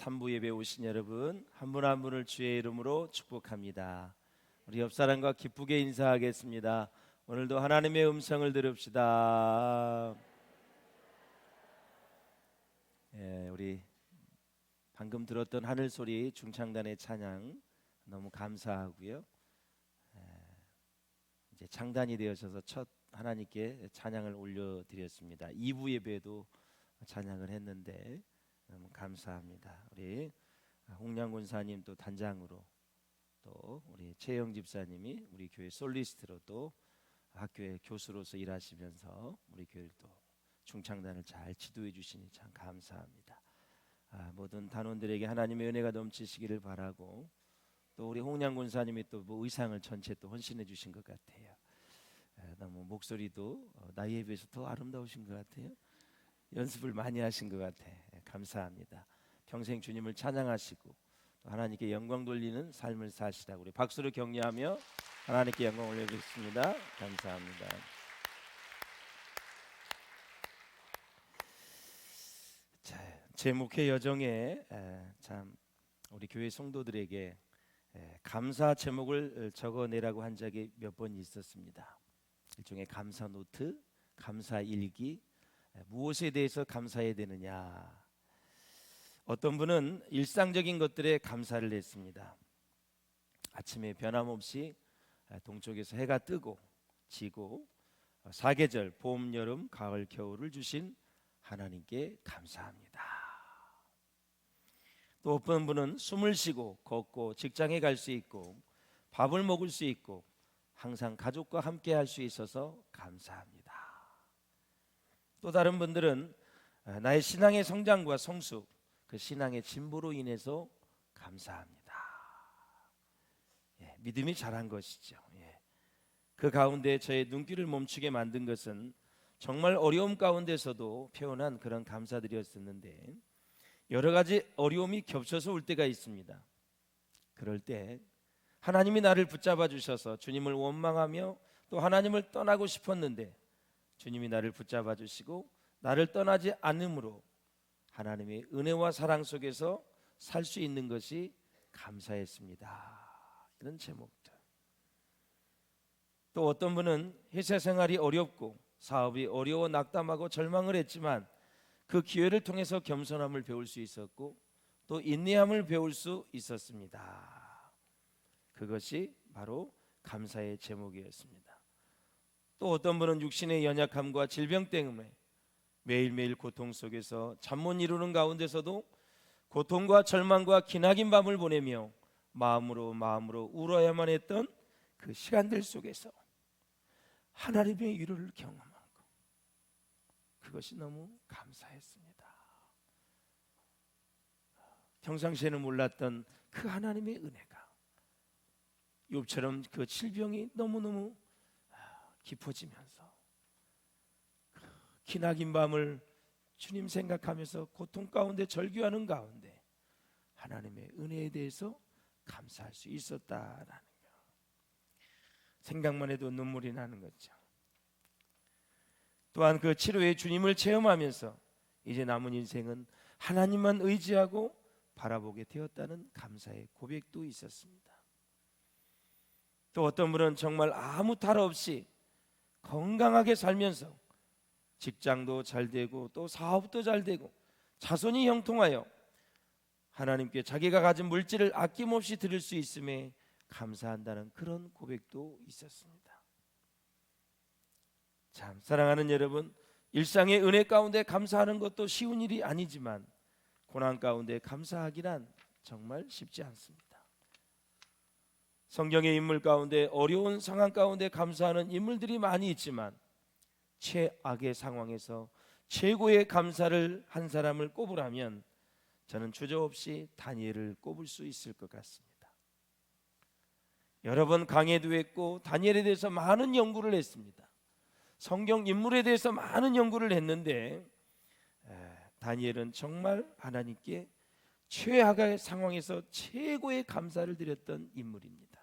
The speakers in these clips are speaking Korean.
3부 예배 오신 여러분 한 분 한 분을 주의 이름으로 축복합니다. 우리 옆 사람과 기쁘게 인사하겠습니다. 오늘도 하나님의 음성을 들읍시다. 우리 방금 들었던 하늘 소리 중창단의 찬양 너무 감사하고요. 이제 창단이 되어져서 첫 하나님께 찬양을 올려드렸습니다. 2부 예배도 찬양을 했는데 너무 감사합니다. 우리 홍량 군사님 또 단장으로, 또 우리 최영 집사님이 우리 교회 솔리스트로, 또 학교의 교수로서 일하시면서 우리 교회를 또 중창단을 잘 지도해 주시니 참 감사합니다. 모든 단원들에게 하나님의 은혜가 넘치시기를 바라고, 또 우리 홍량 군사님이 또 뭐 의상을 전체 또 헌신해 주신 것 같아요. 너무 목소리도 나이에 비해서 더 아름다우신 것 같아요. 연습을 많이 하신 것 같아. 감사합니다. 평생 주님을 찬양하시고 또 하나님께 영광 돌리는 삶을 사시라고 우리 박수로 격려하며 하나님께 영광 올려드리겠습니다. 감사합니다. 자, 제 목회 여정에 참 우리 교회 성도들에게 감사 제목을 적어내라고 한 적이 몇 번 있었습니다. 일종의 감사 노트, 감사 일기, 무엇에 대해서 감사해야 되느냐. 어떤 분은 일상적인 것들에 감사를 했습니다. 아침에 변함없이 동쪽에서 해가 뜨고 지고 사계절 봄, 여름, 가을, 겨울을 주신 하나님께 감사합니다. 또 어떤 분은 숨을 쉬고 걷고 직장에 갈 수 있고 밥을 먹을 수 있고 항상 가족과 함께 할 수 있어서 감사합니다. 또 다른 분들은 나의 신앙의 성장과 성숙, 그 신앙의 진보로 인해서 감사합니다. 믿음이 자란 것이죠. 그 가운데 저의 눈길을 멈추게 만든 것은 정말 어려움 가운데서도 표현한 그런 감사들이었었는데, 여러 가지 어려움이 겹쳐서 올 때가 있습니다. 그럴 때 하나님이 나를 붙잡아 주셔서 주님을 원망하며 또 하나님을 떠나고 싶었는데 주님이 나를 붙잡아 주시고 나를 떠나지 않음으로 하나님의 은혜와 사랑 속에서 살 수 있는 것이 감사했습니다. 이런 제목들. 또 어떤 분은 회사 생활이 어렵고 사업이 어려워 낙담하고 절망을 했지만 그 기회를 통해서 겸손함을 배울 수 있었고 또 인내함을 배울 수 있었습니다. 그것이 바로 감사의 제목이었습니다. 또 어떤 분은 육신의 연약함과 질병 때문에 매일매일 고통 속에서 잠 못 이루는 가운데서도 고통과 절망과 기나긴 밤을 보내며 마음으로 울어야만 했던 그 시간들 속에서 하나님의 위로를 경험하고 그것이 너무 감사했습니다. 평상시에는 몰랐던 그 하나님의 은혜가 욥처럼 그 질병이 너무너무 깊어지면서 기나긴 밤을 주님 생각하면서 고통 가운데 절규하는 가운데 하나님의 은혜에 대해서 감사할 수 있었다라는 거, 생각만 해도 눈물이 나는 거죠. 또한 그 치료의 주님을 체험하면서 이제 남은 인생은 하나님만 의지하고 바라보게 되었다는 감사의 고백도 있었습니다. 또 어떤 분은 정말 아무 탈 없이 건강하게 살면서 직장도 잘 되고 또 사업도 잘 되고 자손이 형통하여 하나님께 자기가 가진 물질을 아낌없이 드릴 수 있음에 감사한다는 그런 고백도 있었습니다. 참 사랑하는 여러분, 일상의 은혜 가운데 감사하는 것도 쉬운 일이 아니지만 고난 가운데 감사하기란 정말 쉽지 않습니다. 성경의 인물 가운데 어려운 상황 가운데 감사하는 인물들이 많이 있지만 최악의 상황에서 최고의 감사를 한 사람을 꼽으라면 저는 주저없이 다니엘을 꼽을 수 있을 것 같습니다. 여러 번 강해도 했고 다니엘에 대해서 많은 연구를 했습니다. 성경 인물에 대해서 많은 연구를 했는데 다니엘은 정말 하나님께 최악의 상황에서 최고의 감사를 드렸던 인물입니다.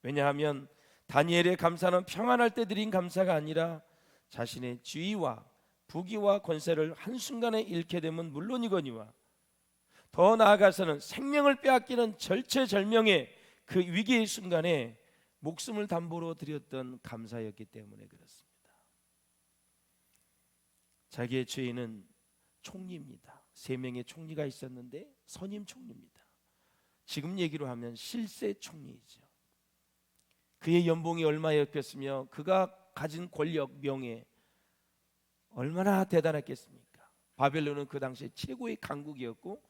왜냐하면 다니엘의 감사는 평안할 때 드린 감사가 아니라 자신의 지위와 부귀와 권세를 한순간에 잃게 되면 물론이거니와 더 나아가서는 생명을 빼앗기는 절체절명의 그 위기의 순간에 목숨을 담보로 드렸던 감사였기 때문에 그렇습니다. 자기의 죄인은 총리입니다. 3명의 총리가 있었는데 선임 총리입니다. 지금 얘기로 하면 실세 총리이죠. 그의 연봉이 얼마였겠으며 그가 가진 권력, 명예 얼마나 대단했겠습니까? 바벨론은 그 당시에 최고의 강국이었고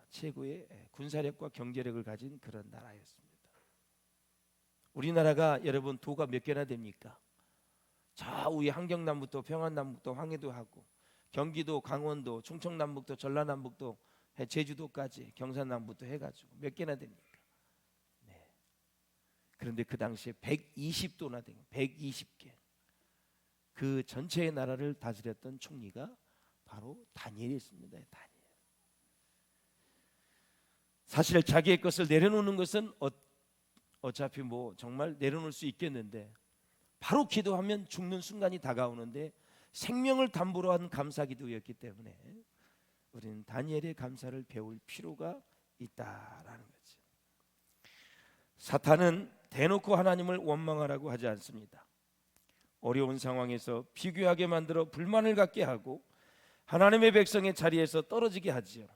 최고의 군사력과 경제력을 가진 그런 나라였습니다. 우리나라가 여러분 도가 몇 개나 됩니까? 좌우에 한경남부터 평안남북도 황해도 하고 경기도, 강원도, 충청남북도, 전라남북도, 제주도까지 경산남북도 해가지고 몇 개나 됩니까? 네. 그런데 그 당시에 120도나 된 120개 그 전체의 나라를 다스렸던 총리가 바로 다니엘이었습니다. 다니엘. 사실 자기의 것을 내려놓는 것은 어차피 뭐 정말 내려놓을 수 있겠는데 바로 기도하면 죽는 순간이 다가오는데 생명을 담보로 한 감사기도였기 때문에 우리는 다니엘의 감사를 배울 필요가 있다라는 거죠. 사탄은 대놓고 하나님을 원망하라고 하지 않습니다. 어려운 상황에서 비교하게 만들어 불만을 갖게 하고 하나님의 백성의 자리에서 떨어지게 하지요.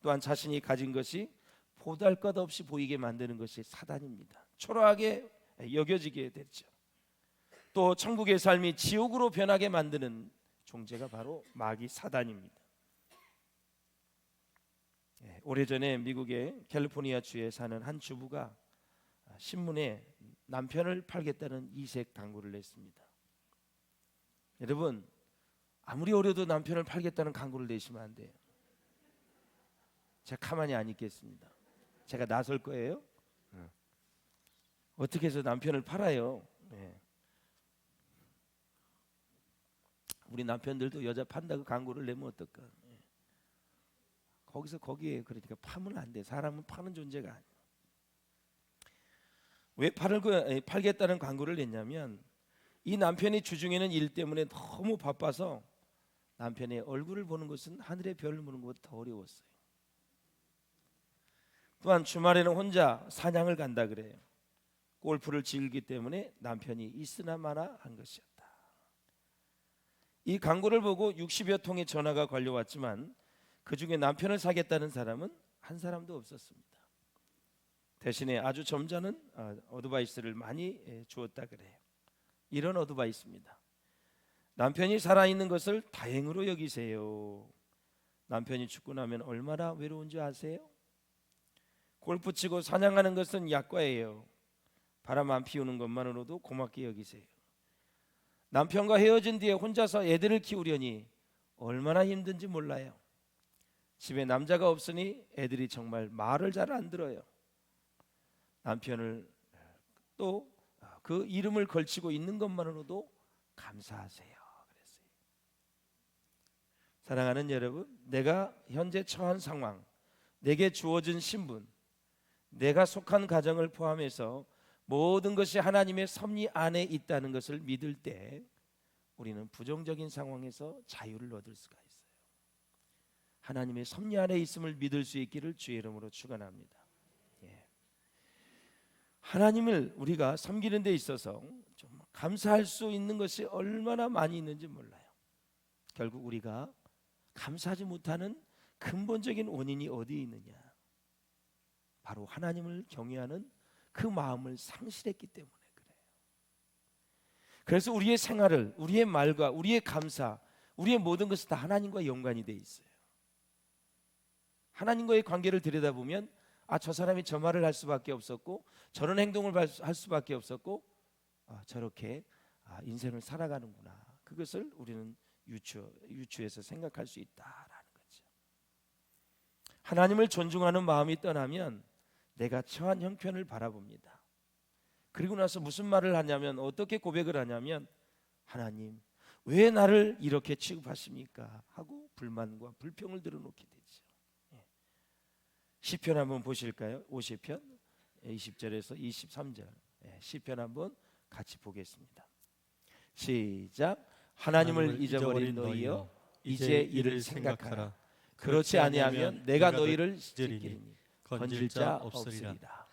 또한 자신이 가진 것이 보잘것없이 보이게 만드는 것이 사단입니다. 초라하게 여겨지게 되죠. 또 천국의 삶이 지옥으로 변하게 만드는 존재가 바로 마귀 사단입니다. 오래전에 미국의 캘리포니아 주에 사는 한 주부가 신문에 남편을 팔겠다는 이색 광고를 냈습니다. 여러분 아무리 어려도 남편을 팔겠다는 광고를 내시면 안 돼요. 제가 가만히 안 있겠습니다. 제가 나설 거예요. 어떻게 해서 남편을 팔아요? 네. 우리 남편들도 여자 판다고 광고를 내면 어떨까? 네. 거기서 거기에 그러니까 파면 안 돼. 사람은 파는 존재가 아니에요. 왜 팔겠다는 광고를 냈냐면 이 남편이 주중에는 일 때문에 너무 바빠서 남편의 얼굴을 보는 것은 하늘의 별을 보는 것보다 더 어려웠어요. 또한 주말에는 혼자 사냥을 간다 그래요. 골프를 즐기기 때문에 남편이 있으나 마나 한 것이었다. 이 광고를 보고 60여 통의 전화가 걸려왔지만 그 중에 남편을 사겠다는 사람은 한 사람도 없었습니다. 대신에 아주 점잖은 어드바이스를 많이 주었다 그래요. 이런 어드바이스입니다. 남편이 살아있는 것을 다행으로 여기세요. 남편이 죽고 나면 얼마나 외로운지 아세요? 골프 치고 사냥하는 것은 약과예요. 바람 안 피우는 것만으로도 고맙게 여기세요. 남편과 헤어진 뒤에 혼자서 애들을 키우려니 얼마나 힘든지 몰라요. 집에 남자가 없으니 애들이 정말 말을 잘 안 들어요. 남편을 또 그 이름을 걸치고 있는 것만으로도 감사하세요. 그랬어요. 사랑하는 여러분, 내가 현재 처한 상황, 내게 주어진 신분, 내가 속한 가정을 포함해서 모든 것이 하나님의 섭리 안에 있다는 것을 믿을 때 우리는 부정적인 상황에서 자유를 얻을 수가 있어요. 하나님의 섭리 안에 있음을 믿을 수 있기를 주의 이름으로 축원합니다. 하나님을 우리가 섬기는 데 있어서 좀 감사할 수 있는 것이 얼마나 많이 있는지 몰라요. 결국 우리가 감사하지 못하는 근본적인 원인이 어디에 있느냐? 바로 하나님을 경외하는 그 마음을 상실했기 때문에 그래요. 그래서 우리의 생활을, 우리의 말과 우리의 감사, 우리의 모든 것이 다 하나님과 연관이 돼 있어요. 하나님과의 관계를 들여다보면 저 사람이 저 말을 할 수밖에 없었고 저런 행동을 할 수밖에 없었고 저렇게 인생을 살아가는구나. 그것을 우리는 유추해서 생각할 수 있다라는 거죠. 하나님을 존중하는 마음이 떠나면 내가 처한 형편을 바라봅니다. 그리고 나서 무슨 말을 하냐면 어떻게 고백을 하냐면 하나님 왜 나를 이렇게 취급하십니까? 하고 불만과 불평을 들어놓게 되죠. 시편 한번 보실까요? 50편 20절에서 23절 시편 한번 같이 보겠습니다. 시작. 하나님을 잊어버린 너희여 이제 이를 생각하라. 그렇지 아니하면 내가 너희를 찢으리니 찢기리니 건질 자 없으리라.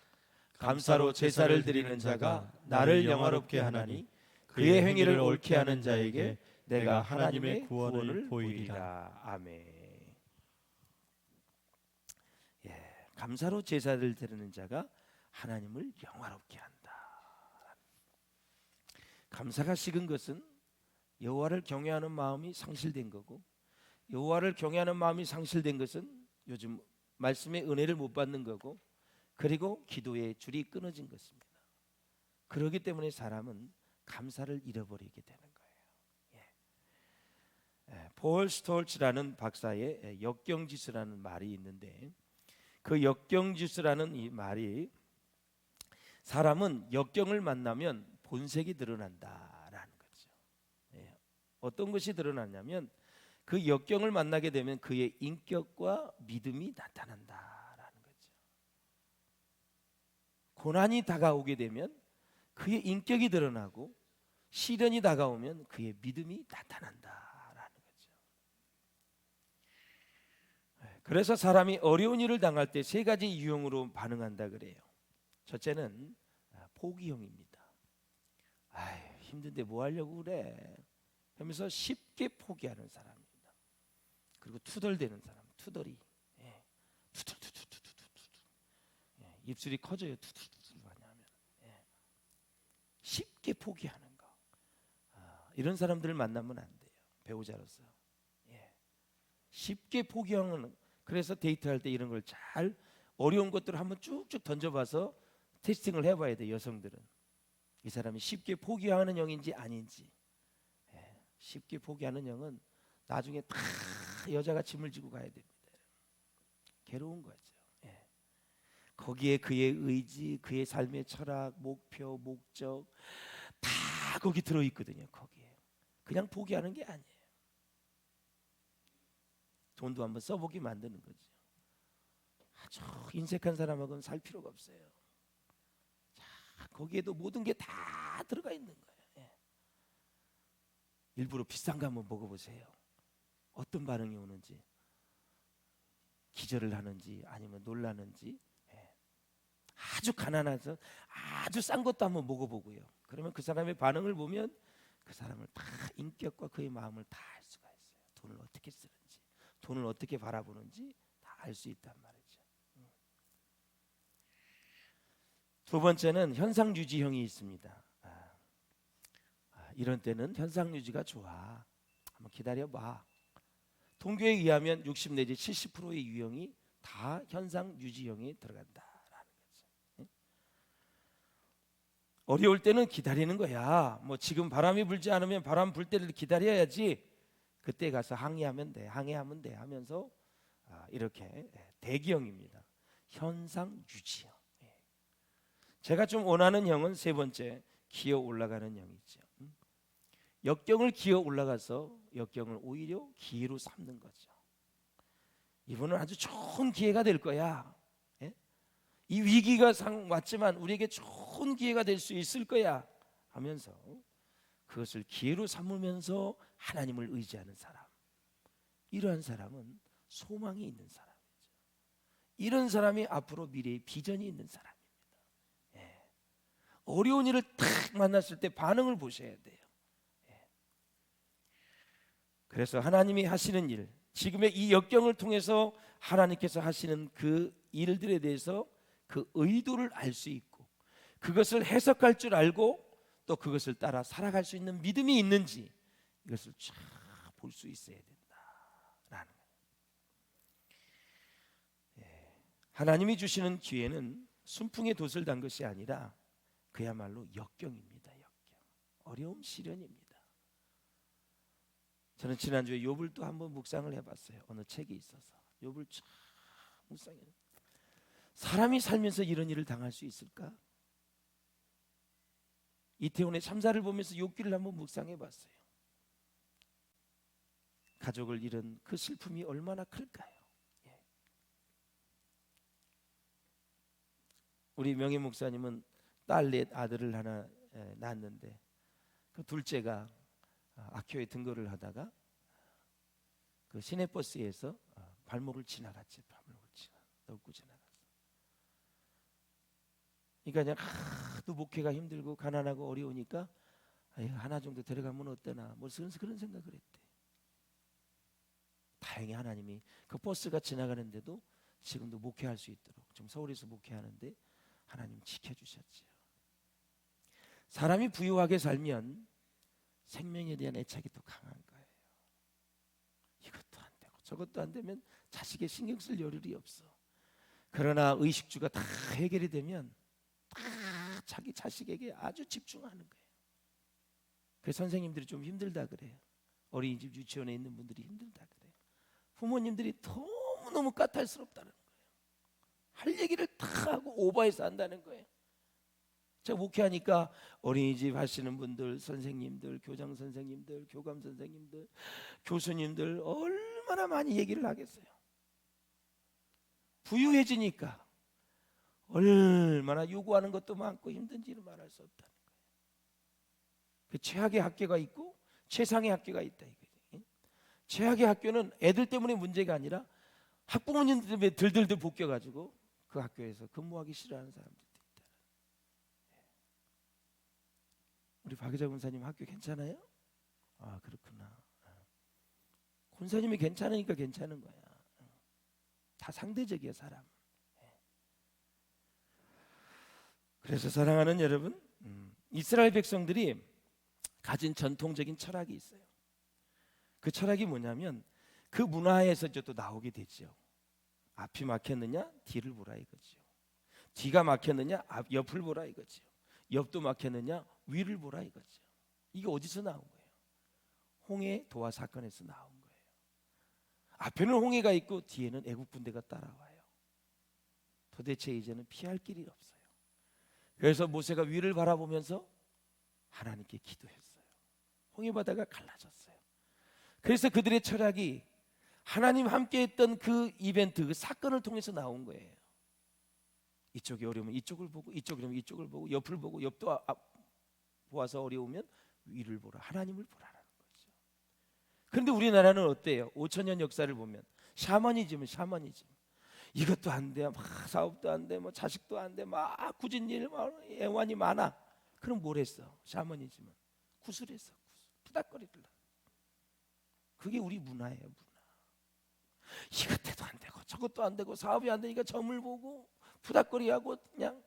감사로 제사를 드리는 자가 나를 영화롭게 하나니 그의 행위를 옳게 하는 자에게 내가 하나님의 구원을 보이리라. 아멘. 예, 감사로 제사를 드리는 자가 하나님을 영화롭게 한다. 감사가 식은 것은 여호와를 경외하는 마음이 상실된 거고, 여호와를 경외하는 마음이 상실된 것은 요즘 말씀의 은혜를 못 받는 거고, 그리고 기도의 줄이 끊어진 것입니다. 그렇기 때문에 사람은 감사를 잃어버리게 되는 거예요. 폴 스톨츠라는 박사의 역경지수라는 말이 있는데, 그 역경지수라는 이 말이 사람은 역경을 만나면 본색이 드러난다라는 거죠. 어떤 것이 드러나냐면 그 역경을 만나게 되면 그의 인격과 믿음이 나타난다라는 거죠. 고난이 다가오게 되면 그의 인격이 드러나고, 시련이 다가오면 그의 믿음이 나타난다라는 거죠. 그래서 사람이 어려운 일을 당할 때 세 가지 유형으로 반응한다 그래요. 첫째는 포기형입니다. 아유, 힘든데 뭐 하려고 그래 하면서 쉽게 포기하는 사람입니다. 그리고 투덜대는 사람, 투덜이. 투덜투덜투덜투덜. 입술이 커져요. 투덜투덜 하냐면 쉽게 포기하는 거. 이런 사람들을 만나면 안 돼요. 배우자로서. 쉽게 포기하는. 그래서 데이트할 때 이런 걸 잘, 어려운 것들을 한번 쭉쭉 던져봐서 테스팅을 해봐야 돼. 여성들은 이 사람이 쉽게 포기하는 영인지 아닌지. 쉽게 포기하는 영은 나중에 다 여자가 짐을 지고 가야 됩니다. 괴로운 거죠. 거기에 그의 의지, 그의 삶의 철학, 목표, 목적 다 거기 들어있거든요. 거기에 그냥 포기하는 게 아니에요. 돈도 한번 써보게 만드는 거죠. 아주 인색한 사람하고는 살 필요가 없어요. 자, 거기에도 모든 게 다 들어가 있는 거예요. 일부러 비싼 거 한번 먹어보세요. 어떤 반응이 오는지, 기절을 하는지 아니면 놀라는지. 아주 가난해서 아주 싼 것도 한번 먹어보고요. 그러면 그 사람의 반응을 보면 그 사람을 다, 인격과 그의 마음을 다 알 수가 있어요. 돈을 어떻게 쓰는지, 돈을 어떻게 바라보는지 다 알 수 있단 말이죠. 두 번째는 현상유지형이 있습니다. 이런 때는 현상유지가 좋아. 한번 기다려봐. 통계에 의하면 60 내지 70%의 유형이 다 현상유지형에 들어간다라는 거죠. 어려울 때는 기다리는 거야. 뭐 지금 바람이 불지 않으면 바람 불 때를 기다려야지. 그때 가서 항의하면 돼, 항의하면 돼 하면서 이렇게 대기형입니다. 현상유지형. 제가 좀 원하는 형은 세 번째, 기어 올라가는 형이죠. 역경을 기어 올라가서 역경을 오히려 기회로 삼는 거죠. 이번은 아주 좋은 기회가 될 거야. 이 위기가 왔지만 우리에게 좋은 기회가 될 수 있을 거야 하면서 그것을 기회로 삼으면서 하나님을 의지하는 사람. 이러한 사람은 소망이 있는 사람이죠. 이런 사람이 앞으로 미래의 비전이 있는 사람입니다. 어려운 일을 딱 만났을 때 반응을 보셔야 돼요. 그래서 하나님이 하시는 일, 지금의 이 역경을 통해서 하나님께서 하시는 그 일들에 대해서 그 의도를 알 수 있고, 그것을 해석할 줄 알고 또 그것을 따라 살아갈 수 있는 믿음이 있는지, 이것을 쫙 볼 수 있어야 된다라는 거예요. 하나님이 주시는 기회는 순풍의 돛을 단 것이 아니라 그야말로 역경입니다. 역경, 어려움, 시련입니다. 저는 지난주에 욥을 또 한번 묵상을 해봤어요. 어느 책이 있어서 욥을 쫙 묵상해요. 사람이 살면서 이런 일을 당할 수 있을까? 이태원의 참사를 보면서 욥기를 한번 묵상해봤어요. 가족을 잃은 그 슬픔이 얼마나 클까요? 우리 명예 목사님은 딸 넷 아들을 하나 낳았는데, 그 둘째가 학교에 등교를 하다가 그 시내버스에서 발목을 지나갔지. 넘고 지나갔어. 그러니까 그냥 하도 목회가 힘들고 가난하고 어려우니까 하나 정도 데려가면 어때나 뭐 그런 생각을 했대. 다행히 하나님이 그 버스가 지나가는데도 지금도 목회할 수 있도록 지금 서울에서 목회하는데 하나님 지켜주셨지요. 사람이 부유하게 살면 생명에 대한 애착이 더 강한 거예요. 이것도 안 되고 저것도 안 되면 자식에 신경 쓸 여력이 없어. 그러나 의식주가 다 해결이 되면 다 자기 자식에게 아주 집중하는 거예요. 그 선생님들이 좀 힘들다 그래요. 어린이집 유치원에 있는 분들이 힘들다 그래요. 부모님들이 너무너무 까탈스럽다는 거예요. 할 얘기를 다 하고 오버해서 한다는 거예요. 제가 목회하니까 어린이집 하시는 분들, 선생님들, 교장 선생님들, 교감 선생님들, 교수님들 얼마나 많이 얘기를 하겠어요. 부유해지니까 얼마나 요구하는 것도 많고 힘든지는 말할 수 없다는 거예요. 그 최악의 학교가 있고 최상의 학교가 있다 이거지. 최악의 학교는 애들 때문에 문제가 아니라 학부모님들 때문에 들들들 볶여가지고 그 학교에서 근무하기 싫어하는 사람들도 있다. 우리 박의자 군사님 학교 괜찮아요? 아 그렇구나. 군사님이 괜찮으니까 괜찮은 거야. 다 상대적이야 사람. 그래서 사랑하는 여러분, 이스라엘 백성들이 가진 전통적인 철학이 있어요. 그 철학이 뭐냐면 그 문화에서 또 나오게 되죠. 앞이 막혔느냐 뒤를 보라 이거죠. 뒤가 막혔느냐 옆을 보라 이거죠. 옆도 막혔느냐 위를 보라 이거죠. 이게 어디서 나온 거예요? 홍해 도하 사건에서 나온 거예요. 앞에는 홍해가 있고 뒤에는 애국 군대가 따라와요. 도대체 이제는 피할 길이 없어요. 그래서 모세가 위를 바라보면서 하나님께 기도했어요. 홍해 바다가 갈라졌어요. 그래서 그들의 철학이 하나님 함께했던 그 이벤트, 그 사건을 통해서 나온 거예요. 이쪽이 어려우면 이쪽을 보고, 이쪽이면 이쪽을 보고, 옆을 보고, 옆도 보아서 어려우면 위를 보라, 하나님을 보라라는 거죠. 그런데 우리나라는 어때요? 5,000년 역사를 보면 샤머니즘은 샤머니즘. 이것도 안 돼, 막 사업도 안 돼, 뭐 자식도 안 돼, 막 굳은 일, 애환이 많아. 그럼 뭘 했어? 샤머니즘은 구슬했어. 푸닥거리더라. 그게 우리 문화예요, 문화. 이것도 안 되고 저것도 안 되고 사업이 안 되니까 점을 보고 푸닥거리하고 그냥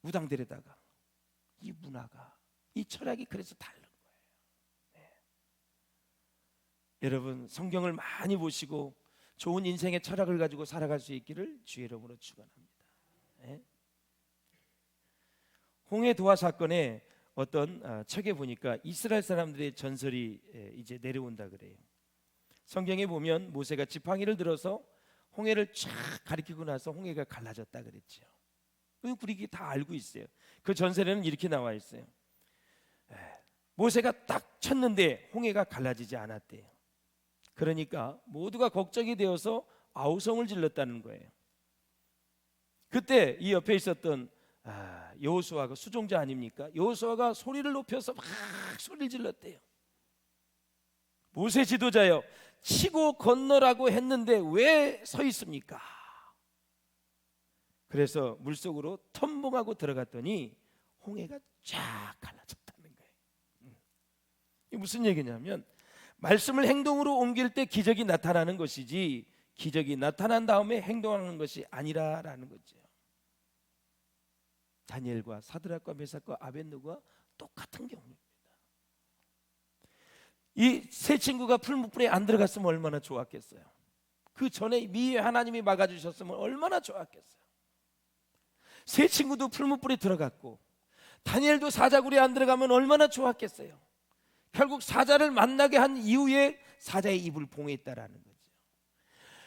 우당대려다가 이 문화가, 이 철학이 그래서 다른 거예요. 여러분 성경을 많이 보시고 좋은 인생의 철학을 가지고 살아갈 수 있기를 주의 이름으로 축원합니다. 홍해 도하 사건에 어떤 책에 보니까 이스라엘 사람들의 전설이 이제 내려온다 그래요. 성경에 보면 모세가 지팡이를 들어서 홍해를 쫙 가리키고 나서 홍해가 갈라졌다 그랬죠. 우리 다 알고 있어요. 그 전설에는 이렇게 나와 있어요. 모세가 딱 쳤는데 홍해가 갈라지지 않았대요. 그러니까 모두가 걱정이 되어서 아우성을 질렀다는 거예요. 그때 이 옆에 있었던 여호수아가 수종자 아닙니까? 여호수아가 소리를 높여서 막 소리를 질렀대요. 모세 지도자여, 치고 건너라고 했는데 왜 서 있습니까? 그래서 물속으로 텀벙하고 들어갔더니 홍해가 쫙 갈라졌다는 거예요. 이게 무슨 얘기냐면 말씀을 행동으로 옮길 때 기적이 나타나는 것이지 기적이 나타난 다음에 행동하는 것이 아니라라는 거죠. 다니엘과 사드락과 메삭과 아벳느고가 똑같은 경우입니다. 이 세 친구가 풀무불에 안 들어갔으면 얼마나 좋았겠어요. 그 전에 미리 하나님이 막아주셨으면 얼마나 좋았겠어요. 세 친구도 풀무불에 들어갔고 다니엘도 사자굴에 안 들어가면 얼마나 좋았겠어요. 결국 사자를 만나게 한 이후에 사자의 입을 봉했다라는 거죠.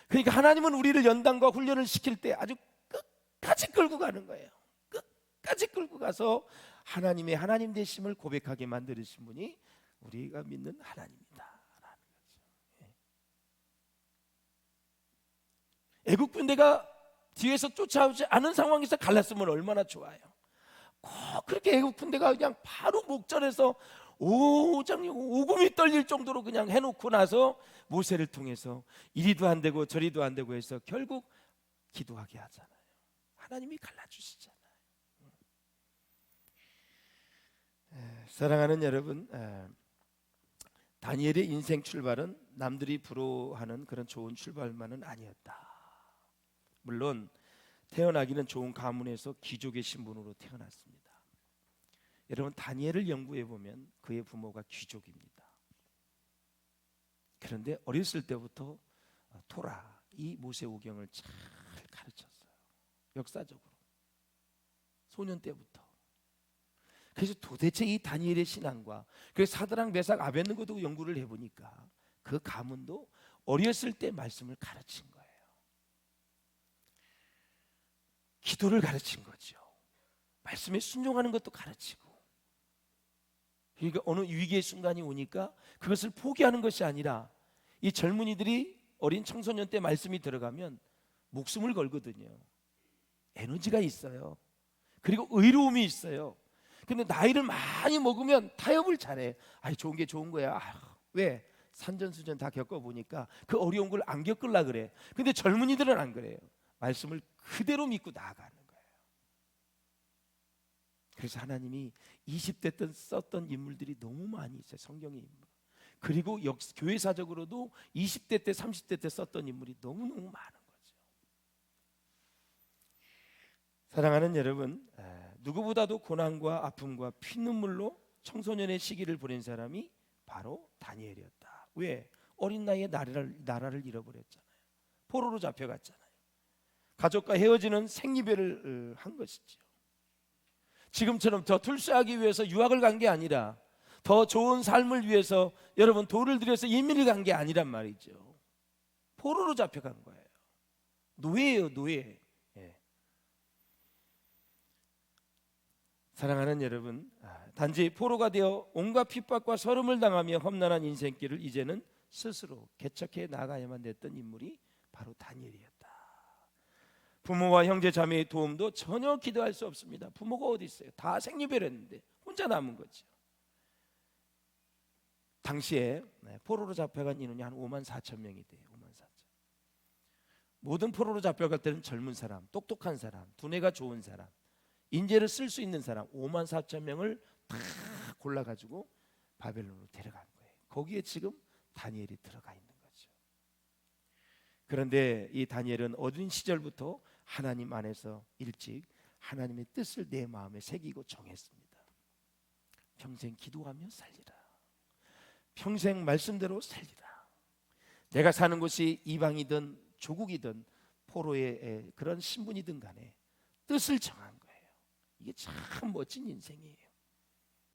그러니까 하나님은 우리를 연단과 훈련을 시킬 때 아주 끝까지 끌고 가는 거예요. 끝까지 끌고 가서 하나님의 하나님 되심을 고백하게 만드신 분이 우리가 믿는 하나님이다라는 거죠. 애국 군대가 뒤에서 쫓아오지 않은 상황에서 갈랐으면 얼마나 좋아요. 꼭 그렇게 애국 군대가 그냥 바로 목전에서 오장님 오금이 떨릴 정도로 그냥 해놓고 나서 모세를 통해서 이리도 안 되고 저리도 안 되고 해서 결국 기도하게 하잖아요. 하나님이 갈라주시잖아요. 사랑하는 여러분, 다니엘의 인생 출발은 남들이 부러워하는 그런 좋은 출발만은 아니었다. 물론 태어나기는 좋은 가문에서 귀족의 신분으로 태어났습니다. 여러분, 다니엘을 연구해 보면 그의 부모가 귀족입니다. 그런데 어렸을 때부터 토라, 이 모세오경을 잘 가르쳤어요. 역사적으로 소년 때부터. 그래서 도대체 이 다니엘의 신앙과 그 사드락 메삭 아벳느고도 연구를 해보니까 그 가문도 어렸을 때 말씀을 가르친 거예요. 기도를 가르친 거죠. 말씀에 순종하는 것도 가르치고. 그러니까 어느 위기의 순간이 오니까 그것을 포기하는 것이 아니라 이 젊은이들이 어린 청소년 때 말씀이 들어가면 목숨을 걸거든요. 에너지가 있어요. 그리고 의로움이 있어요. 근데 나이를 많이 먹으면 타협을 잘해. 아이, 좋은 게 좋은 거야. 왜? 산전수전 다 겪어보니까 그 어려운 걸 안 겪으려 그래. 근데 젊은이들은 안 그래요. 말씀을 그대로 믿고 나아가는 거예요. 그래서 하나님이 20대 때 썼던 인물들이 너무 많이 있어요. 성경의 인물. 그리고 교회사적으로도 20대 때 30대 때 썼던 인물이 너무너무 많은 거죠. 사랑하는 여러분, 누구보다도 고난과 아픔과 피눈물로 청소년의 시기를 보낸 사람이 바로 다니엘이었다. 왜? 어린 나이에 나라를 잃어버렸잖아요. 포로로 잡혀갔잖아요. 가족과 헤어지는 생이별을 한 것이죠. 지금처럼 더 출세하기 위해서 유학을 간 게 아니라 더 좋은 삶을 위해서 여러분 돈을 들여서 이민을 간 게 아니란 말이죠. 포로로 잡혀간 거예요. 노예예요, 노예. 사랑하는 여러분, 단지 포로가 되어 온갖 핍박과 서름을 당하며 험난한 인생길을 이제는 스스로 개척해 나가야만 됐던 인물이 바로 다니엘이었다. 부모와 형제 자매의 도움도 전혀 기대할 수 없습니다. 부모가 어디 있어요? 다 생리별했는데 혼자 남은 거죠. 당시에 포로로 잡혀간 인원이 한 5만 4천 명이 돼요. 5만 4천. 모든 포로로 잡혀갈 때는 젊은 사람, 똑똑한 사람, 두뇌가 좋은 사람, 인재를 쓸 수 있는 사람 5만 4천 명을 다 골라가지고 바벨론으로 데려간 거예요. 거기에 지금 다니엘이 들어가 있는 거죠. 그런데 이 다니엘은 어린 시절부터 하나님 안에서 일찍 하나님의 뜻을 내 마음에 새기고 정했습니다. 평생 기도하며 살리라. 평생 말씀대로 살리라. 내가 사는 곳이 이방이든 조국이든 포로의 그런 신분이든 간에 뜻을 정한 거예요. 이게 참 멋진 인생이에요.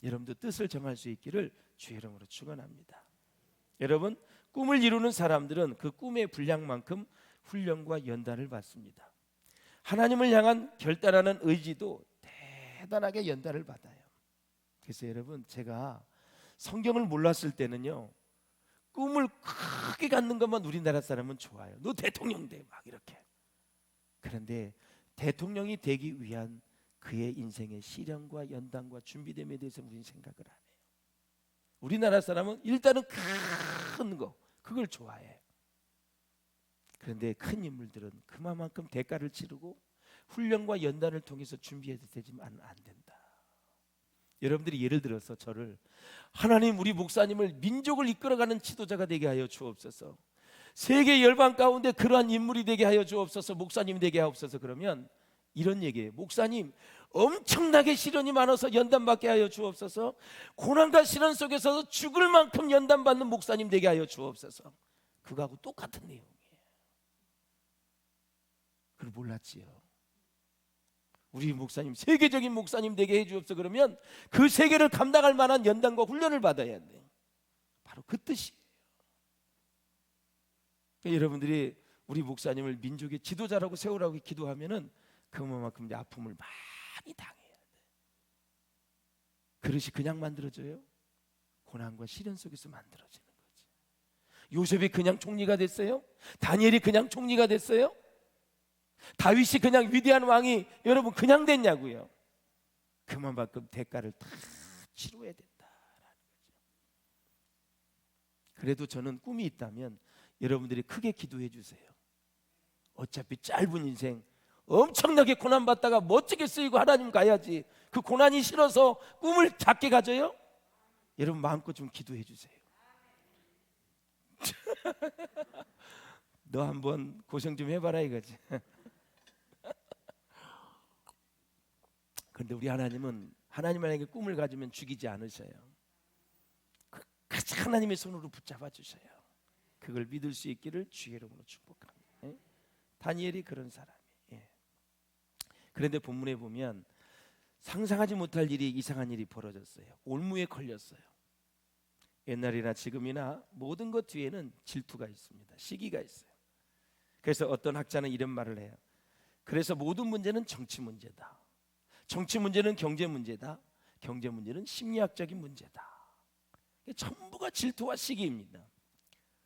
여러분도 뜻을 정할 수 있기를 주의 이름으로 축원합니다. 여러분, 꿈을 이루는 사람들은 그 꿈의 분량만큼 훈련과 연단을 받습니다. 하나님을 향한 결단하는 의지도 대단하게 연단을 받아요. 그래서 여러분, 제가 성경을 몰랐을 때는요, 꿈을 크게 갖는 것만 우리나라 사람은 좋아요. 너 대통령 돼, 막 이렇게. 그런데 대통령이 되기 위한 그의 인생의 시련과 연단과 준비됨에 대해서 우리는 생각을 안 해요. 우리나라 사람은 일단은 큰 거, 그걸 좋아해. 그런데 큰 인물들은 그만큼 대가를 치르고 훈련과 연단을 통해서 준비해야 되지만 안 된다. 여러분들이 예를 들어서 저를 하나님, 우리 목사님을 민족을 이끌어가는 지도자가 되게 하여 주옵소서, 세계 열방 가운데 그러한 인물이 되게 하여 주옵소서, 목사님 되게 하옵소서, 그러면 이런 얘기예요. 목사님, 엄청나게 시련이 많아서 연단받게 하여 주옵소서, 고난과 시련 속에서 죽을 만큼 연단받는 목사님 되게 하여 주옵소서. 그거하고 똑같은 내용이에요. 그걸 몰랐지요. 우리 목사님, 세계적인 목사님 되게 해 주옵소서, 그러면 그 세계를 감당할 만한 연단과 훈련을 받아야 돼요. 바로 그 뜻이에요. 그러니까 여러분들이 우리 목사님을 민족의 지도자라고 세우라고 기도하면은 그만큼 이제 아픔을 많이 당해야 돼. 그릇이 그냥 만들어져요? 고난과 시련 속에서 만들어지는 거지. 요셉이 그냥 총리가 됐어요? 다니엘이 그냥 총리가 됐어요? 다윗이 그냥 위대한 왕이 여러분 그냥 됐냐고요? 그만큼 대가를 다 치러야 된다라는 거죠. 그래도 저는 꿈이 있다면 여러분들이 크게 기도해 주세요. 어차피 짧은 인생 엄청나게 고난받다가 멋지게 쓰이고 하나님 가야지, 그 고난이 싫어서 꿈을 작게 가져요? 여러분 마음껏 좀 기도해 주세요. 너 한번 고생 좀 해봐라 이거지. 그런데 우리 하나님은 하나님에게 꿈을 가지면 죽이지 않으셔요. 끝까지 하나님의 손으로 붙잡아 주셔요. 그걸 믿을 수 있기를 주의 이름으로 축복합니다. 예? 다니엘이 그런 사람이에요. 예. 그런데 본문에 보면 상상하지 못할 일이, 이상한 일이 벌어졌어요. 올무에 걸렸어요. 옛날이나 지금이나 모든 것 뒤에는 질투가 있습니다. 시기가 있어요. 그래서 어떤 학자는 이런 말을 해요. 그래서 모든 문제는 정치 문제다. 정치 문제는 경제 문제다. 경제 문제는 심리학적인 문제다. 전부가 질투와 시기입니다.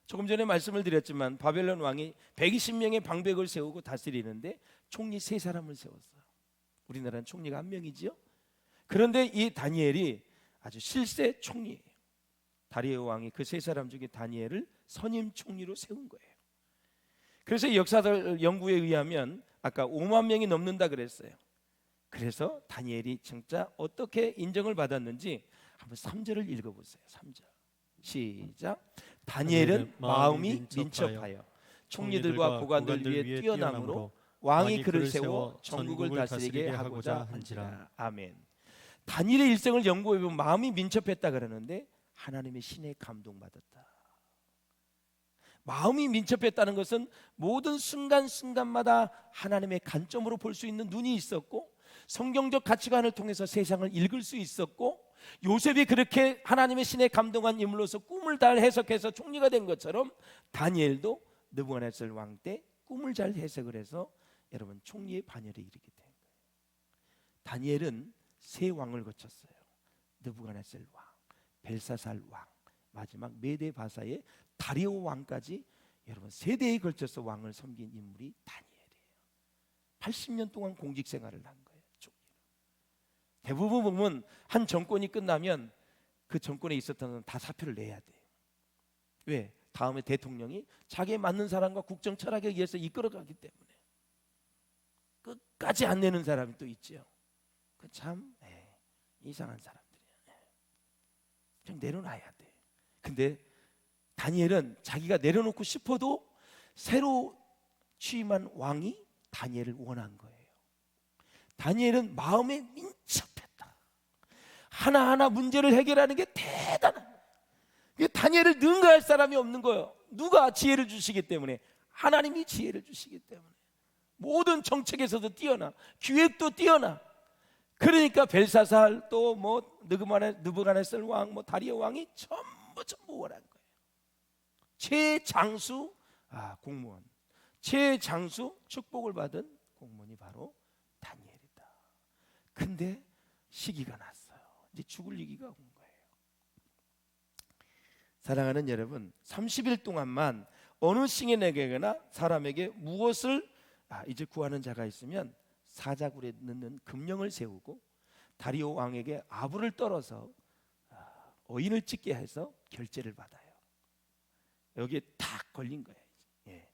조금 전에 말씀을 드렸지만 바벨론 왕이 120명의 방백을 세우고 다스리는데 총리 3사람을 세웠어요. 우리나라는 총리가 1명이지요. 그런데 이 다니엘이 아주 실세 총리예요. 다리오 왕이 그 3사람 중에 다니엘을 선임 총리로 세운 거예요. 그래서 역사들 연구에 의하면 아까 5만 명이 넘는다 그랬어요. 그래서 다니엘이 진짜 어떻게 인정을 받았는지 한번 3절을 읽어보세요. 3절 시작. 다니엘은 마음이 민첩하여 총리들과 고관들 위에 뛰어남으로 왕이 그를 세워 전국을 다스리게 하고자 한지라. 아멘. 다니엘의 일생을 연구해보면 마음이 민첩했다 그러는데 하나님의 신에 감동받았다. 마음이 민첩했다는 것은 모든 순간순간마다 하나님의 관점으로 볼 수 있는 눈이 있었고, 성경적 가치관을 통해서 세상을 읽을 수 있었고, 요셉이 그렇게 하나님의 신에 감동한 인물로서 꿈을 잘 해석해서 총리가 된 것처럼 다니엘도 느부갓네살 왕 때 꿈을 잘 해석을 해서 여러분 총리의 반열에 이르게 된 거예요. 다니엘은 3왕을 거쳤어요. 느부갓네살 왕, 벨사살 왕, 마지막 메데 바사의 다리오 왕까지 여러분 3대에 걸쳐서 왕을 섬긴 인물이 다니엘이에요. 80년 동안 공직 생활을 한 거예요. 대부분 보면 한 정권이 끝나면 그 정권에 있었던 건 다 사표를 내야 돼요. 왜? 다음에 대통령이 자기에 맞는 사람과 국정 철학에 의해서 이끌어가기 때문에. 끝까지 안 내는 사람이 또 있죠. 그 참 이상한 사람들이에요. 그냥 내려놔야 돼. 근데 다니엘은 자기가 내려놓고 싶어도 새로 취임한 왕이 다니엘을 원한 거예요. 다니엘은 마음에 민첩했다. 하나하나 문제를 해결하는 게 대단한 거예요. 다니엘을 능가할 사람이 없는 거예요. 누가 지혜를 주시기 때문에? 하나님이 지혜를 주시기 때문에. 모든 정책에서도 뛰어나, 기획도 뛰어나. 그러니까 벨사살 또 뭐 느부갓네살 왕, 뭐 다리오 왕이 전부 원한 거예요. 최장수 공무원, 최장수 축복을 받은 공무원이 바로 다니엘이다. 근데 시기가 났어요. 이제 죽을 위기가 온 거예요. 사랑하는 여러분, 30일 동안만 어느 싱에게나 사람에게 무엇을 이제 구하는 자가 있으면 사자굴에 넣는 금령을 세우고 다리오 왕에게 아부를 떨어서 어인을 찍게 해서 결제를 받아요. 여기에 딱 걸린 거예요. 예.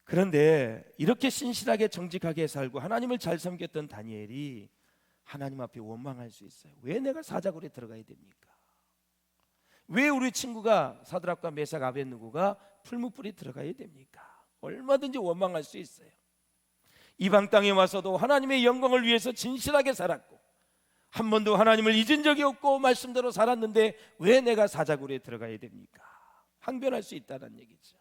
그런데 이렇게 신실하게 정직하게 살고 하나님을 잘 섬겼던 다니엘이 하나님 앞에 원망할 수 있어요. 왜 내가 사자굴에 들어가야 됩니까? 왜 우리 친구가 사드락과 메삭 아벳느고가 풀무불에 들어가야 됩니까? 얼마든지 원망할 수 있어요. 이방 땅에 와서도 하나님의 영광을 위해서 진실하게 살았고 한 번도 하나님을 잊은 적이 없고 말씀대로 살았는데 왜 내가 사자굴에 들어가야 됩니까? 항변할 수 있다는 얘기죠.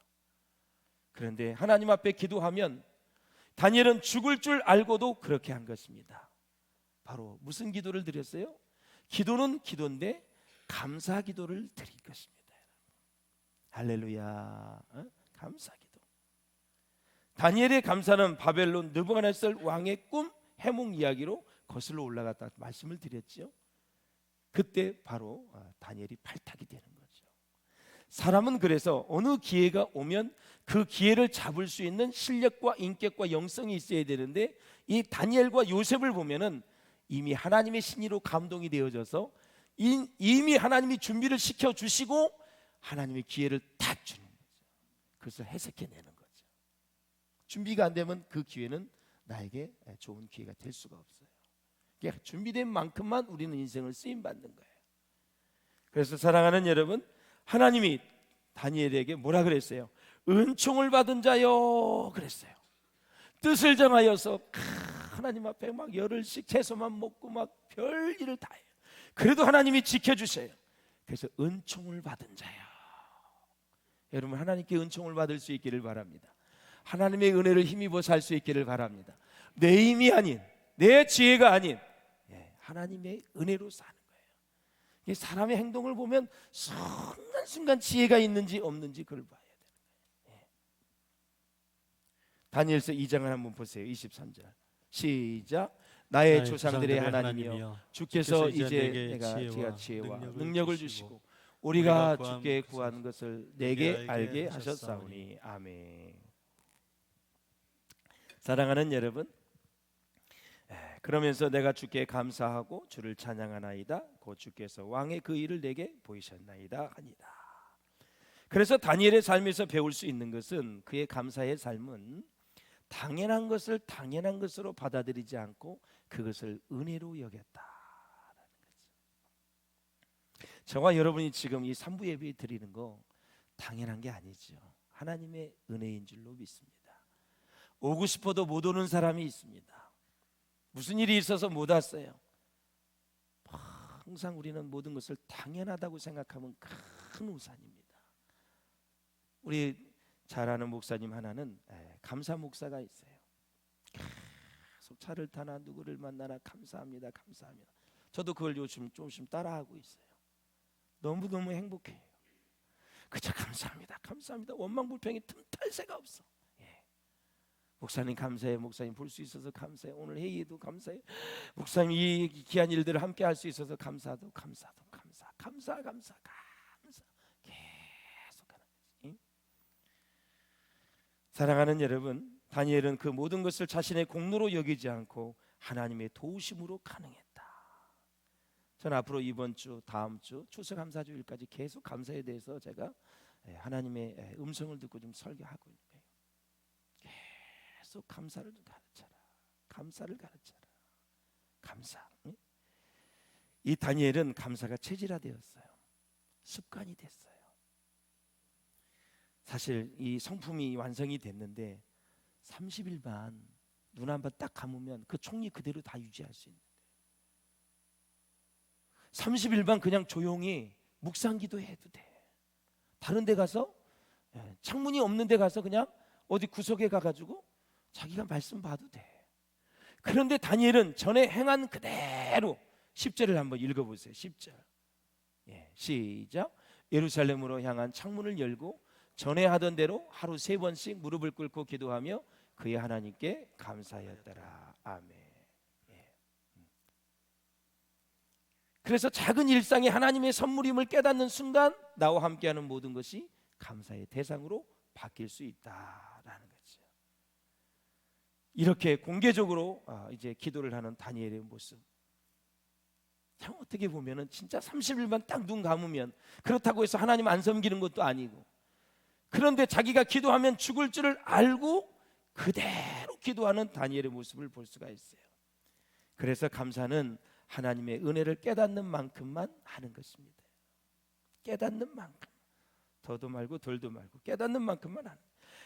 그런데 하나님 앞에 기도하면 다니엘은 죽을 줄 알고도 그렇게 한 것입니다. 바로 무슨 기도를 드렸어요? 기도는 기도인데 감사 기도를 드릴 것입니다. 할렐루야. 감사 기도. 다니엘의 감사는 바벨론 느부갓네살 왕의 꿈 해몽 이야기로 거슬러 올라갔다 말씀을 드렸죠. 그때 바로 다니엘이 팔탁이 되는 거죠. 사람은 그래서 어느 기회가 오면 그 기회를 잡을 수 있는 실력과 인격과 영성이 있어야 되는데 이 다니엘과 요셉을 보면은 이미 하나님의 신의로 감동이 되어져서 이미 하나님이 준비를 시켜주시고 하나님의 기회를 딱 주는 거죠. 그것을 해석해내는 거죠. 준비가 안 되면 그 기회는 나에게 좋은 기회가 될 수가 없어요. 그러니까 준비된 만큼만 우리는 인생을 쓰임받는 거예요. 그래서 사랑하는 여러분, 하나님이 다니엘에게 뭐라 그랬어요? 은총을 받은 자요 그랬어요. 뜻을 정하여서 하나님 앞에 막 열흘씩 채소만 먹고 막 별일을 다 해요. 그래도 하나님이 지켜주셔요. 그래서 은총을 받은 자요. 여러분, 하나님께 은총을 받을 수 있기를 바랍니다. 하나님의 은혜를 힘입어 살 수 있기를 바랍니다. 내 힘이 아닌, 내 지혜가 아닌 하나님의 은혜로 사는 거예요. 사람의 행동을 보면 순간순간 지혜가 있는지 없는지 그걸 봐야 되는 거예요. 다니엘서 2장을 한번 보세요. 23절 시작. 나의 조상들의 하나님이여, 주께서 이제 내가 지혜와 능력을 주시고 우리가 주께 구한 것을 내게 알게 하셨사오니 아멘. 사랑하는 여러분, 그러면서 내가 주께 감사하고 주를 찬양하나이다. 곧 주께서 왕의 그 일을 내게 보이셨나이다 하니라. 그래서 다니엘의 삶에서 배울 수 있는 것은, 그의 감사의 삶은 당연한 것을 당연한 것으로 받아들이지 않고 그것을 은혜로 여겼다라는 거죠. 저와 여러분이 지금 이 3부 예배 드리는 거 당연한 게 아니죠. 하나님의 은혜인 줄로 믿습니다. 오고 싶어도 못 오는 사람이 있습니다. 무슨 일이 있어서 못 왔어요. 항상 우리는 모든 것을 당연하다고 생각하면 큰 우산입니다. 우리 잘 아는 목사님 하나는 감사 목사가 있어요. 계속 차를 타나 누구를 만나나 감사합니다, 감사합니다. 저도 그걸 요즘 조금씩 따라하고 있어요. 너무너무 행복해요. 그저 감사합니다, 감사합니다. 원망불평이 틈탈새가 없어. 목사님 감사해요. 목사님 볼 수 있어서 감사해요. 오늘 회의도 감사해요. 목사님 이 귀한 일들을 함께 할 수 있어서 감사 계속 하는 거지. 사랑하는 여러분, 다니엘은 그 모든 것을 자신의 공로로 여기지 않고 하나님의 도우심으로 가능했다. 저는 앞으로 이번 주, 다음 주 추수감사주일까지 계속 감사에 대해서 제가 하나님의 음성을 듣고 좀 설교하고 있는 거예요. 계속 감사를 가르쳐라. 감사를 가르쳐라. 감사. 이 다니엘은 감사가 체질화되었어요. 습관이 됐어요. 사실 이 성품이 완성이 됐는데 30일만 눈 한 번 딱 감으면 그 총리 그대로 다 유지할 수 있는 거예요. 30일만 그냥 조용히 묵상기도 해도 돼. 다른 데 가서 창문이 없는 데 가서 그냥 어디 구석에 가가지고 자기가 말씀 봐도 돼. 그런데 다니엘은 전에 행한 그대로 10절을 한번 읽어보세요. 10절 시작. 예루살렘으로 향한 창문을 열고 전에 하던 대로 하루 3번씩 무릎을 꿇고 기도하며 그의 하나님께 감사하였더라. 아멘. 그래서 작은 일상이 하나님의 선물임을 깨닫는 순간 나와 함께하는 모든 것이 감사의 대상으로 바뀔 수 있다라는 거죠. 이렇게 공개적으로 이제 기도를 하는 다니엘의 모습, 참 어떻게 보면은 진짜 30일만 딱 눈 감으면, 그렇다고 해서 하나님 안 섬기는 것도 아니고, 그런데 자기가 기도하면 죽을 줄을 알고 그대로 기도하는 다니엘의 모습을 볼 수가 있어요. 그래서 감사는 하나님의 은혜를 깨닫는 만큼만 하는 것입니다. 깨닫는 만큼, 더도 말고 덜도 말고 깨닫는 만큼만 하는.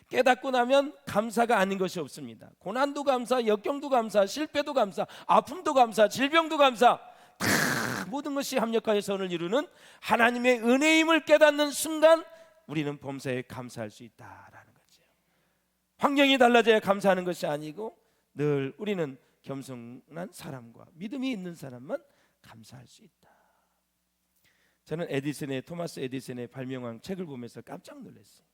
깨닫고 나면 감사가 아닌 것이 없습니다. 고난도 감사, 역경도 감사, 실패도 감사, 아픔도 감사, 질병도 감사, 다 모든 것이 합력하여 선을 이루는 하나님의 은혜임을 깨닫는 순간 우리는 범사에 감사할 수 있다라는 거죠. 환경이 달라져야 감사하는 것이 아니고 늘 우리는 겸손한 사람과 믿음이 있는 사람만 감사할 수 있다. 저는 토마스 에디슨의 발명왕 책을 보면서 깜짝 놀랐어요.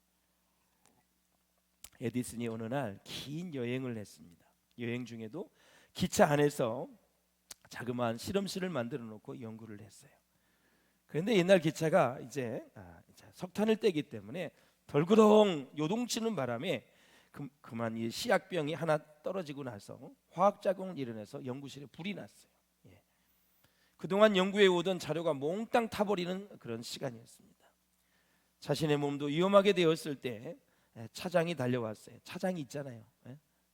에디슨이 어느 날 긴 여행을 했습니다. 여행 중에도 기차 안에서 자그마한 실험실을 만들어 놓고 연구를 했어요. 그런데 옛날 기차가 이제 석탄을 떼기 때문에 덜그덩 요동치는 바람에 그만 이 시약병이 하나 떨어지고 나서 화학작용을 일어나서 연구실에 불이 났어요. 그동안 연구해 오던 자료가 몽땅 타버리는 그런 시간이었습니다. 자신의 몸도 위험하게 되었을 때 차장이 달려왔어요. 차장이 있잖아요.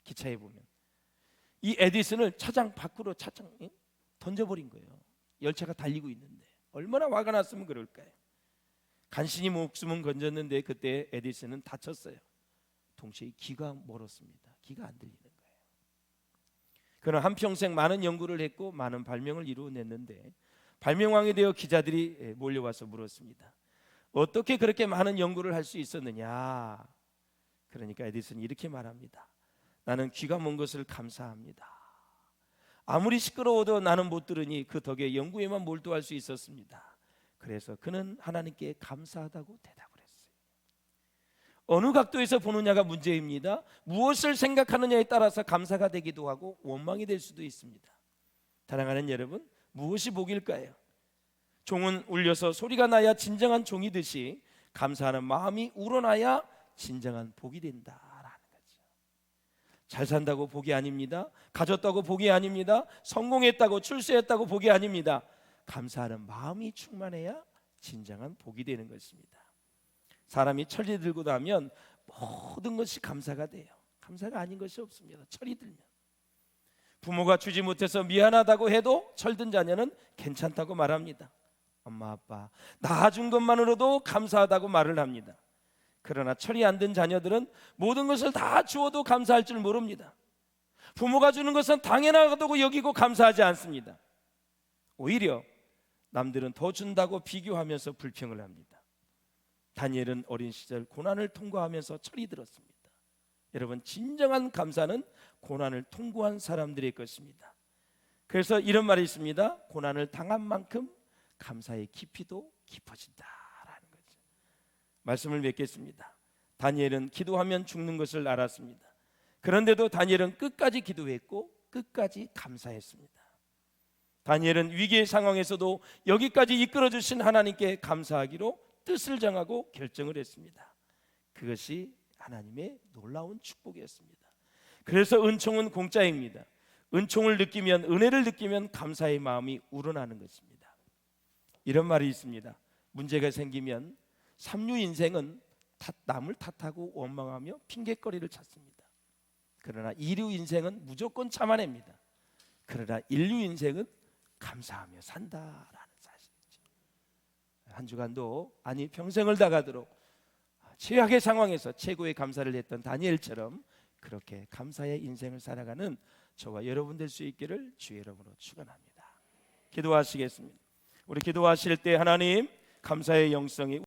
기차에 보면 이 에디슨을 차장 밖으로 던져버린 거예요. 열차가 달리고 있는데 얼마나 화가 났으면 그럴까요? 간신히 목숨은 건졌는데 그때 에디슨은 다쳤어요. 동시에 귀가 멀었습니다. 귀가 안 들리는 거예요. 그는 한평생 많은 연구를 했고 많은 발명을 이루어냈는데 발명왕이 되어 기자들이 몰려와서 물었습니다. 어떻게 그렇게 많은 연구를 할 수 있었느냐? 그러니까 에디슨이 이렇게 말합니다. 나는 귀가 먼 것을 감사합니다. 아무리 시끄러워도 나는 못 들으니 그 덕에 연구에만 몰두할 수 있었습니다. 그래서 그는 하나님께 감사하다고 대답을 했어요. 어느 각도에서 보느냐가 문제입니다. 무엇을 생각하느냐에 따라서 감사가 되기도 하고 원망이 될 수도 있습니다. 사랑하는 여러분, 무엇이 복일까요? 종은 울려서 소리가 나야 진정한 종이듯이 감사하는 마음이 우러나야 진정한 복이 된다라는 거죠. 잘 산다고 복이 아닙니다. 가졌다고 복이 아닙니다. 성공했다고 출세했다고 복이 아닙니다. 감사하는 마음이 충만해야 진정한 복이 되는 것입니다. 사람이 철이 들고 나면 모든 것이 감사가 돼요. 감사가 아닌 것이 없습니다. 철이 들면 부모가 주지 못해서 미안하다고 해도 철든 자녀는 괜찮다고 말합니다. 엄마 아빠 낳아준 것만으로도 감사하다고 말을 합니다. 그러나 철이 안 든 자녀들은 모든 것을 다 주어도 감사할 줄 모릅니다. 부모가 주는 것은 당연하다고 여기고 감사하지 않습니다. 오히려 남들은 더 준다고 비교하면서 불평을 합니다. 다니엘은 어린 시절 고난을 통과하면서 철이 들었습니다. 여러분, 진정한 감사는 고난을 통과한 사람들의 것입니다. 그래서 이런 말이 있습니다. 고난을 당한 만큼 감사의 깊이도 깊어진다라는 거죠. 말씀을 맺겠습니다. 다니엘은 기도하면 죽는 것을 알았습니다. 그런데도 다니엘은 끝까지 기도했고 끝까지 감사했습니다. 다니엘은 위기의 상황에서도 여기까지 이끌어 주신 하나님께 감사하기로 뜻을 정하고 결정을 했습니다. 그것이 하나님의 놀라운 축복이었습니다. 그래서 은총은 공짜입니다. 은총을 느끼면, 은혜를 느끼면 감사의 마음이 우러나는 것입니다. 이런 말이 있습니다. 문제가 생기면 삼류 인생은 남을 탓하고 원망하며 핑계거리를 찾습니다. 그러나 이류 인생은 무조건 참아냅니다. 그러나 인류 인생은 감사하며 산다라는 사실이죠. 한 주간도 아니 평생을 다가도록 최악의 상황에서 최고의 감사를 했던 다니엘처럼 그렇게 감사의 인생을 살아가는 저와 여러분 될 수 있기를 주의 이름으로 축원합니다. 기도하시겠습니다. 우리 기도하실 때 하나님 감사의 영성이